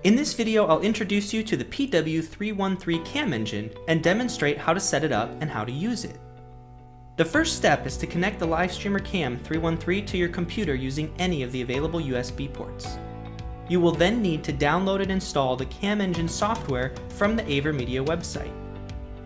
In this video, I'll introduce you to the PW313 cam engine and demonstrate how to set it up and how to use it. The first step is to connect the Livestreamer Cam 313 to your computer using any of the available USB ports. You will then need to download and install the cam engine software from the AverMedia website.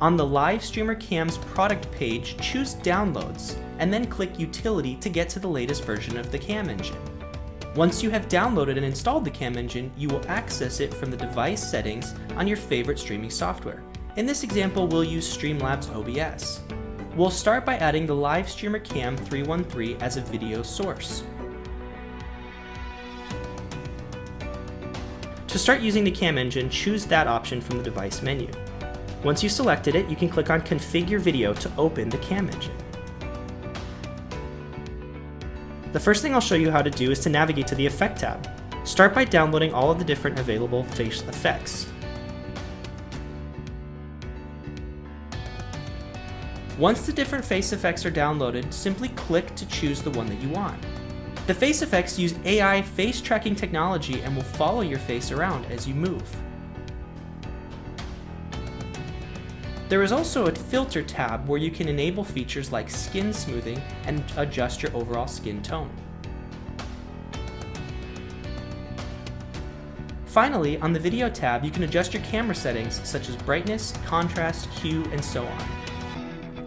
On the Livestreamer Cam's product page, choose Downloads, and then click Utility to get to the latest version of the cam engine. Once you have downloaded and installed the cam engine, you will access it from the device settings on your favorite streaming software. In this example, we'll use Streamlabs OBS. We'll start by adding the Livestreamer Cam 313 as a video source. To start using the cam engine, choose that option from the device menu. Once you've selected it, you can click on Configure Video to open the cam engine. The first thing I'll show you how to do is to navigate to the Effect tab. Start by downloading all of the different available face effects. Once the different face effects are downloaded, simply click to choose the one that you want. The face effects use AI face tracking technology and will follow your face around as you move. There is also a Filter tab where you can enable features like skin smoothing and adjust your overall skin tone. Finally, on the Video tab, you can adjust your camera settings such as brightness, contrast, hue, and so on.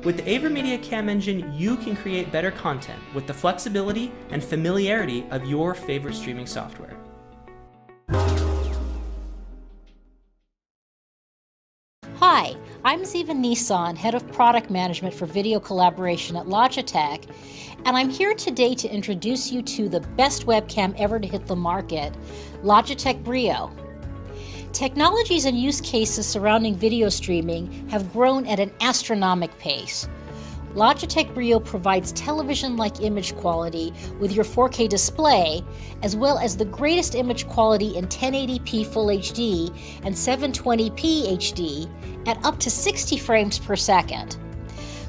With the AverMedia Cam Engine, you can create better content with the flexibility and familiarity of your favorite streaming software. Hi, I'm Ziva Nissan, Head of Product Management for Video Collaboration at Logitech, and I'm here today to introduce you to the best webcam ever to hit the market, Logitech Brio. Technologies and use cases surrounding video streaming have grown at an astronomical pace. Logitech Brio provides television-like image quality with your 4K display, as well as the greatest image quality in 1080p Full HD and 720p HD at up to 60 frames per second.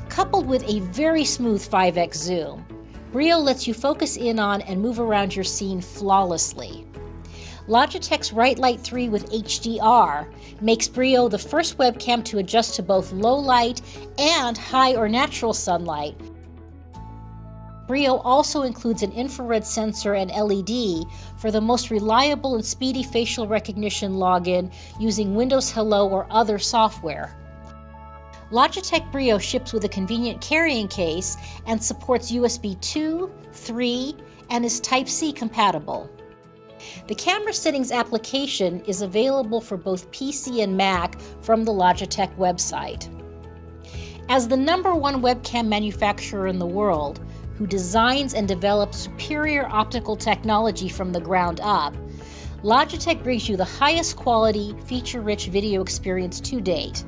Coupled with a very smooth 5x zoom, Brio lets you focus in on and move around your scene flawlessly. Logitech's Right Light 3 with HDR makes Brio the first webcam to adjust to both low light and high or natural sunlight. Brio also includes an infrared sensor and LED for the most reliable and speedy facial recognition login using Windows Hello or other software. Logitech Brio ships with a convenient carrying case and supports USB 2, 3, and is Type-C compatible. The camera settings application is available for both PC and Mac from the Logitech website. As the #1 webcam manufacturer in the world, who designs and develops superior optical technology from the ground up, Logitech brings you the highest quality, feature-rich video experience to date.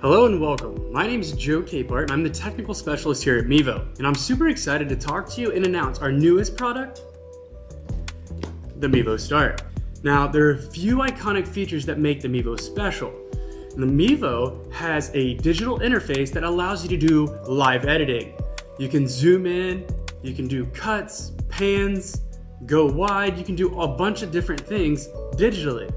Hello and welcome. My name is Joe Capehart and I'm the technical specialist here at Mevo, and I'm super excited to talk to you and announce our newest product, the Mevo Start. Now, there are a few iconic features that make the Mevo special. The Mevo has a digital interface that allows you to do live editing. You can zoom in, you can do cuts, pans, go wide, you can do a bunch of different things digitally.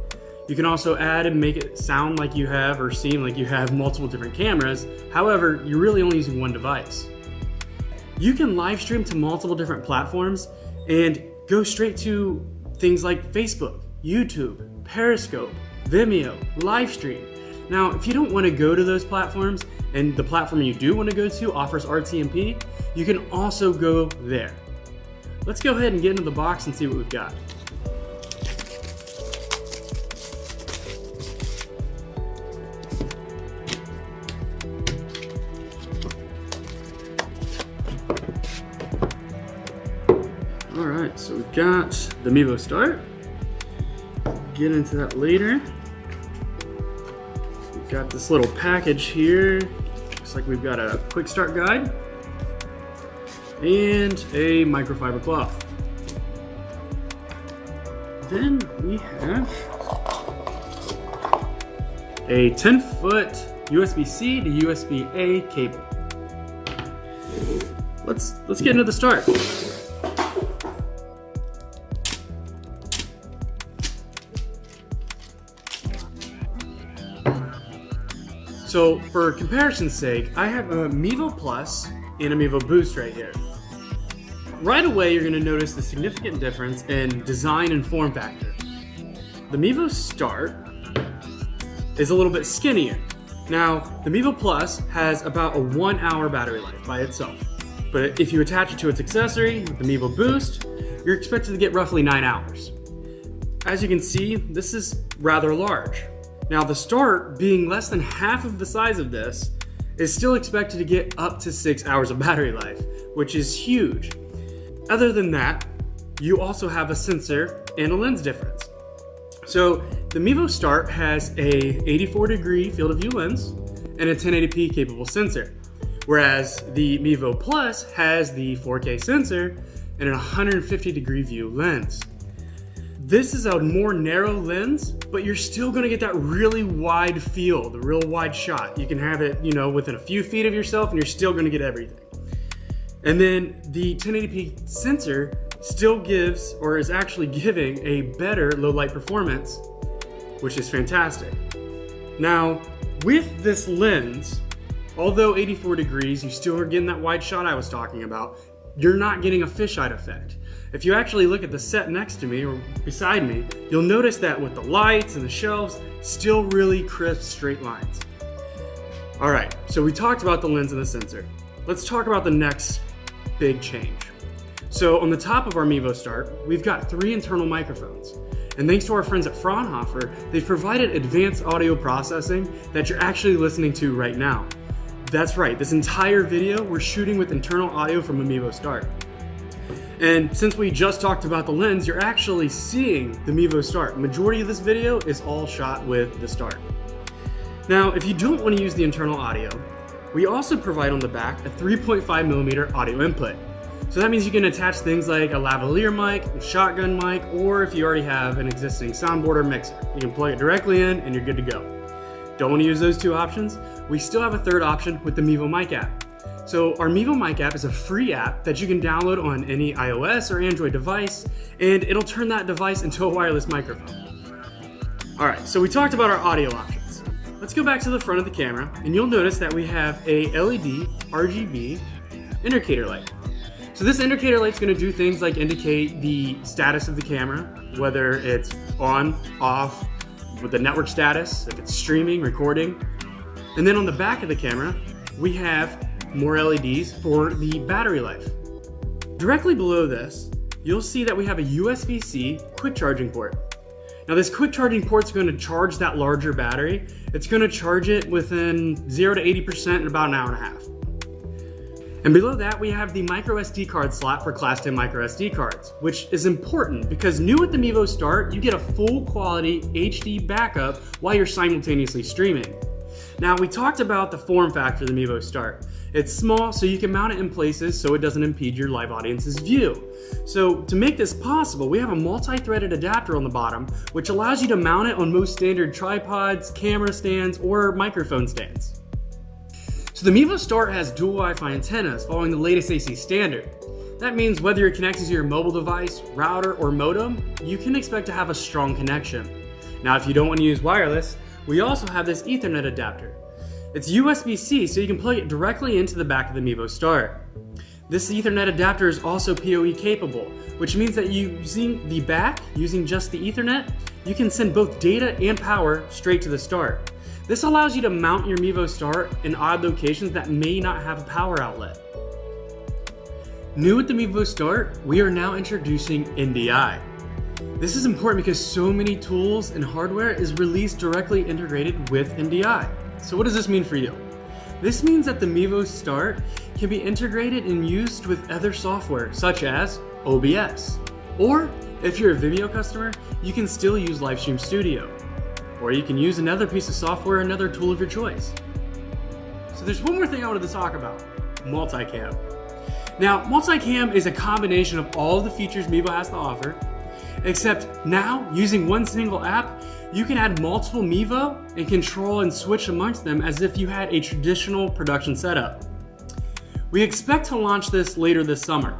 You can also add and make it sound like you have or seem like you have multiple different cameras. However, you're really only using one device. You can live stream to multiple different platforms and go straight to things like Facebook, YouTube, Periscope, Vimeo, Livestream. Now, if you don't want to go to those platforms and the platform you do want to go to offers RTMP, you can also go there. let's go ahead and get into the box and see what we've got. Alright, so we've got the Mevo Start. Get into that later. We've got this little package here. Looks like we've got a quick start guide and a microfiber cloth. Then we have a 10-foot USB-C to USB-A cable. Let's get into the start. So for comparison's sake, I have a Mevo Plus and a Mevo Boost right here. Right away, you're gonna notice the significant difference in design and form factor. The Mevo Start is a little bit skinnier. Now, the Mevo Plus has about a 1-hour battery life by itself. But if you attach it to its accessory, the Mevo Boost, you're expected to get roughly 9 hours. As you can see, this is rather large. Now the Start, being less than half of the size of this, is still expected to get up to 6 hours of battery life, which is huge. Other than that, you also have a sensor and a lens difference. So the Mevo Start has a 84-degree field of view lens and a 1080p capable sensor, whereas the Mevo Plus has the 4K sensor and a 150-degree view lens. This is a more narrow lens, but you're still gonna get that really wide field, a real wide shot. You can have it, within a few feet of yourself and you're still gonna get everything. And then the 1080p sensor still gives, or is actually giving, a better low light performance, which is fantastic. Now, with this lens, although 84 degrees, you still are getting that wide shot I was talking about, you're not getting a fisheye effect. If you actually look at the set next to me or beside me, you'll notice that with the lights and the shelves, still really crisp straight lines. All right, so we talked about the lens and the sensor. Let's talk about the next big change. So on the top of our Mevo Start, we've got 3 internal microphones. And thanks to our friends at Fraunhofer, they've provided advanced audio processing that you're actually listening to right now. That's right, this entire video we're shooting with internal audio from a Mevo Start. And since we just talked about the lens, you're actually seeing the Mevo Start. The majority of this video is all shot with the Start. Now, if you don't want to use the internal audio, we also provide on the back a 3.5mm audio input. So that means you can attach things like a lavalier mic, a shotgun mic, or if you already have an existing soundboard or mixer, you can plug it directly in and you're good to go. Don't want to use those 2 options? We still have a 3rd option with the Mevo Mic app. So our Mevo Mic app is a free app that you can download on any iOS or Android device, and it'll turn that device into a wireless microphone. All right, so we talked about our audio options. Let's go back to the front of the camera, and you'll notice that we have a LED RGB indicator light. So this indicator light's gonna do things like indicate the status of the camera, whether it's on, off, with the network status, if it's streaming, recording. And then on the back of the camera, we have more LEDs for the battery life. Directly below this, you'll see that we have a USB-C quick charging port. Now this quick charging port is going to charge that larger battery. It's going to charge it within 0 to 80% in about an hour and a half. And below that, we have the micro SD card slot for Class 10 micro SD cards, which is important because new with the Mevo Start, you get a full quality HD backup while you're simultaneously streaming. Now we talked about the form factor of the Mevo Start. It's small, so you can mount it in places so it doesn't impede your live audience's view. So to make this possible, we have a multi-threaded adapter on the bottom, which allows you to mount it on most standard tripods, camera stands, or microphone stands. So the Mevo Start has dual Wi-Fi antennas following the latest AC standard. That means whether you're connected to your mobile device, router, or modem, you can expect to have a strong connection. Now, if you don't want to use wireless, we also have this Ethernet adapter. It's USB-C, so you can plug it directly into the back of the Mevo Start. This Ethernet adapter is also PoE capable, which means that using the back, using just the Ethernet, you can send both data and power straight to the Start. This allows you to mount your Mevo Start in odd locations that may not have a power outlet. New with the Mevo Start, we are now introducing NDI. This is important because so many tools and hardware is released directly integrated with NDI. So what does this mean for you? This means that the Mevo Start can be integrated and used with other software such as OBS. Or if you're a Vimeo customer, you can still use Livestream Studio. Or you can use another piece of software, another tool of your choice. So there's one more thing I wanted to talk about, multicam. Now, multicam is a combination of all the features Mevo has to offer, except now, using one single app, you can add multiple Mevo and control and switch amongst them as if you had a traditional production setup. We expect to launch this later this summer.